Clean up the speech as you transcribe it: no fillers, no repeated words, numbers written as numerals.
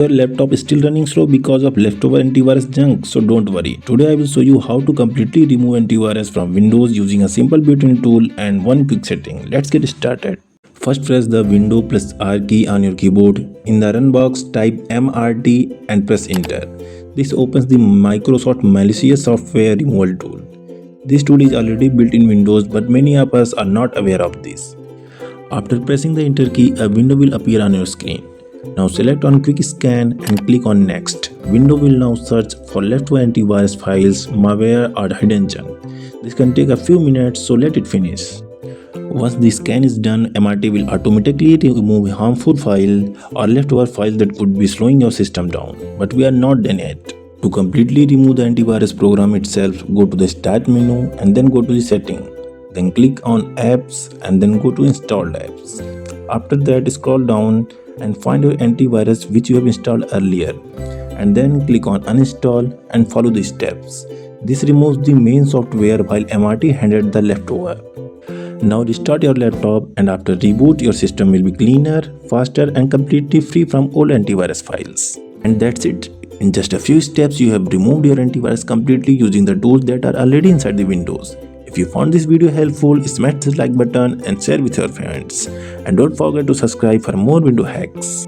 Your laptop is still running slow because of leftover antivirus junk, so don't worry. Today I will show you how to completely remove antivirus from Windows using a simple built-in tool and one quick setting. Let's get started. First press the Windows plus R key on your keyboard. In the run box type MRT and press enter. This opens the Microsoft malicious software removal tool. This tool is already built in Windows, but many of us are not aware of this. After pressing the enter key, a window will appear on your screen. Now select on quick scan and click on next. Window will now search for leftover antivirus files, malware or hidden junk. This can take a few minutes, so let it finish. Once the scan is done, MRT will automatically remove harmful file or leftover files that could be slowing your system down. But we are not done yet. To completely remove the antivirus program itself, go to the Start menu and then go to the Setting. Then click on Apps and then go to Installed Apps. After that, scroll down and find your antivirus which you have installed earlier. And then click on Uninstall and follow the steps. This removes the main software while MRT handled the leftover. Now restart your laptop and after reboot, your system will be cleaner, faster and completely free from all antivirus files. And that's it. In just a few steps, you have removed your antivirus completely using the tools that are already inside the Windows. If you found this video helpful, smash the like button and share with your friends. And don't forget to subscribe for more window hacks.